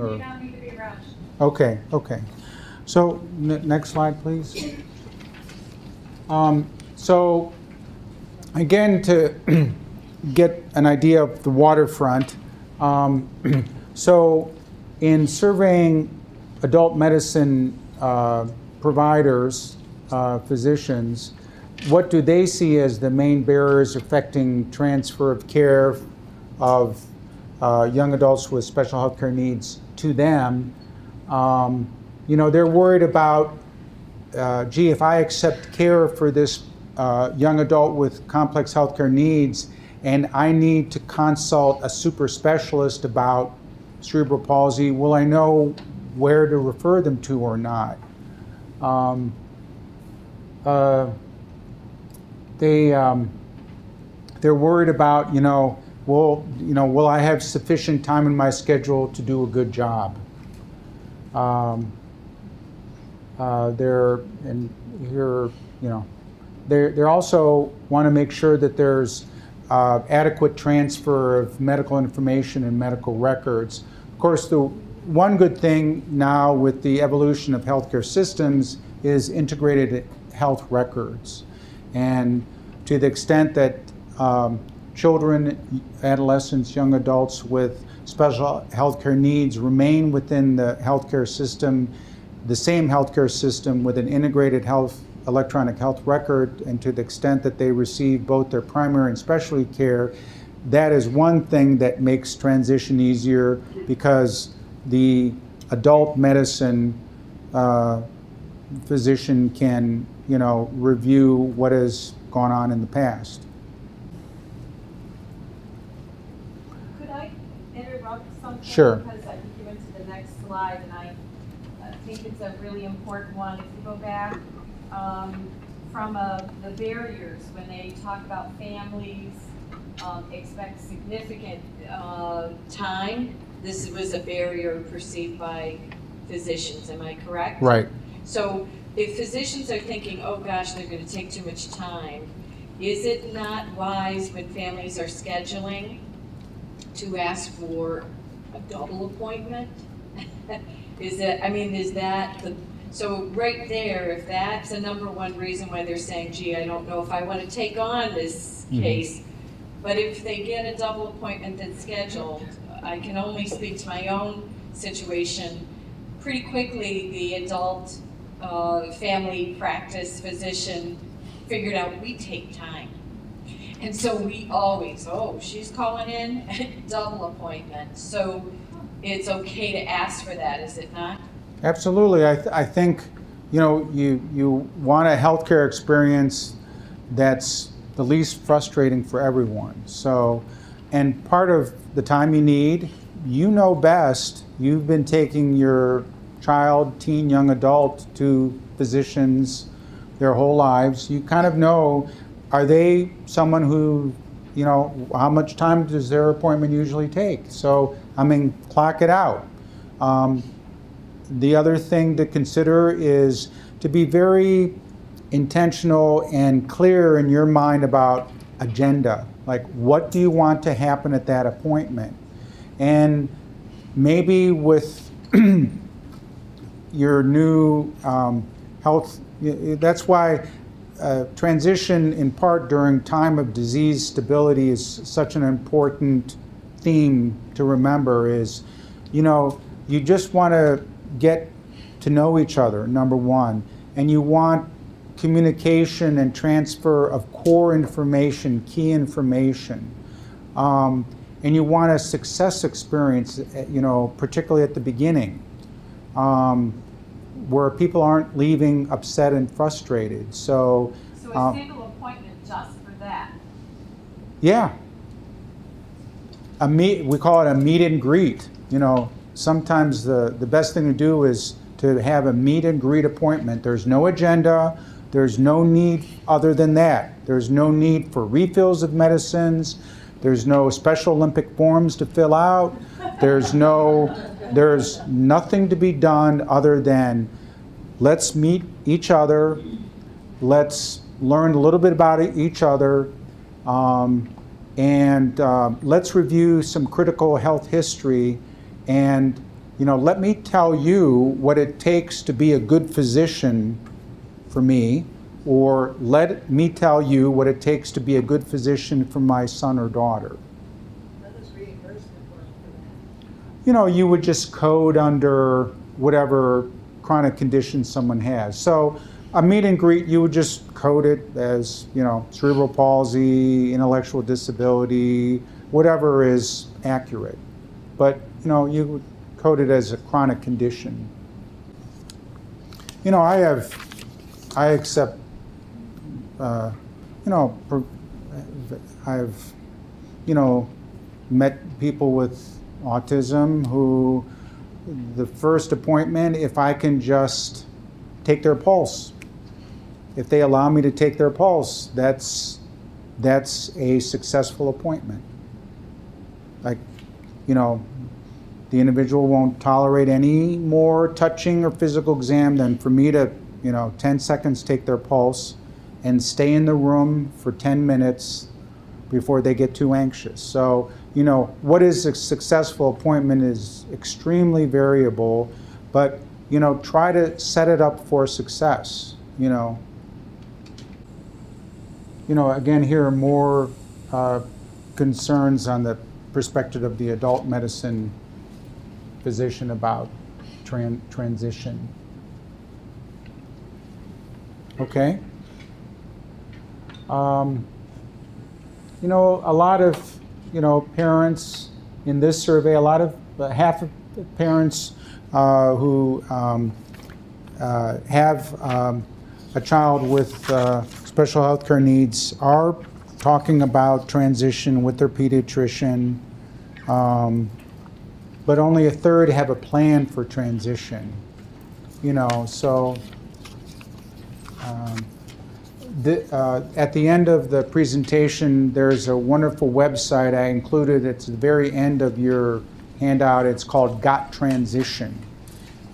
anything? Or? You don't need to be rushed. Okay, okay. So next slide, please. So again, to get an idea of the waterfront, so in surveying adult medicine providers, physicians, what do they see as the main barriers affecting transfer of care of young adults with special health care needs to them? You know, they're worried about, gee, if I accept care for this young adult with complex healthcare needs and I need to consult a super specialist about cerebral palsy, will I know where to refer them to or not? They're worried about, will I have sufficient time in my schedule to do a good job? They also want to make sure that there's adequate transfer of medical information and medical records. Of course, the one good thing now with the evolution of healthcare systems is integrated health records. And to the extent that children, adolescents, young adults with special healthcare needs remain within the healthcare system, the same healthcare system with an integrated electronic health record, and to the extent that they receive both their primary and specialty care, that is one thing that makes transition easier, because the adult medicine physician can, review what has gone on in the past. Could I interrupt something? Sure. Because I think you went to the next slide, and I think it's a really important one. If you go back from the barriers, when they talk about families expect significant time, this was a barrier perceived by physicians, am I correct? Right. So if physicians are thinking, oh gosh, they're going to take too much time, is it not wise when families are scheduling to ask for a double appointment? So right there, if that's the number one reason why they're saying, gee, I don't know if I want to take on this case, but if they get a double appointment that's scheduled, I can only speak to my own situation. Pretty quickly, the adult family practice physician figured out we take time. And so we always, she's calling in, double appointment. So it's okay to ask for that, is it not? Absolutely. I think, you want a healthcare experience that's the least frustrating for everyone. So, and part of the time you need, best. You've been taking your child, teen, young adult to physicians their whole lives. You kind of know, are they someone who, how much time does their appointment usually take? So, clock it out. The other thing to consider is to be very intentional and clear in your mind about agenda. Like, what do you want to happen at that appointment? And maybe with your new health, that's why transition in part during time of disease stability is such an important theme to remember. Is, you just want to get to know each other, number one, and you want communication and transfer of core information, key information, and you want a success experience, particularly at the beginning, where people aren't leaving upset and frustrated. So a single appointment just for that? Yeah. We call it a meet and greet. Sometimes the best thing to do is to have a meet and greet appointment. There's no agenda. There's no need other than that. There's no need for refills of medicines. There's no Special Olympic forms to fill out. There's nothing to be done other than let's meet each other. Let's learn a little bit about each other. And let's review some critical health history. And let me tell you what it takes to be a good physician for me, or let me tell you what it takes to be a good physician for my son or daughter. How does reimbursement work for that? You would just code under whatever chronic condition someone has. So a meet and greet, you would just code it as, cerebral palsy, intellectual disability, whatever is accurate. But, you would code it as a chronic condition. I accept, I've, met people with autism who, the first appointment, if I can just take their pulse, if they allow me to take their pulse, that's a successful appointment. Like, the individual won't tolerate any more touching or physical exam than for me to, 10 seconds take their pulse and stay in the room for 10 minutes before they get too anxious. So, what is a successful appointment is extremely variable, but, try to set it up for success, Again, here are more concerns on the perspective of the adult medicine physician about transition. Okay. A lot of, parents in this survey, half of the parents who have a child with special health care needs are talking about transition with their pediatrician, but only a third have a plan for transition. So at the end of the presentation, there's a wonderful website I included. It's at the very end of your handout. It's called Got Transition.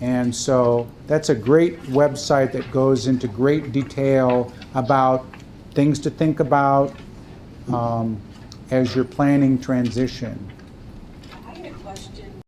And so that's a great website that goes into great detail about things to think about as you're planning transition.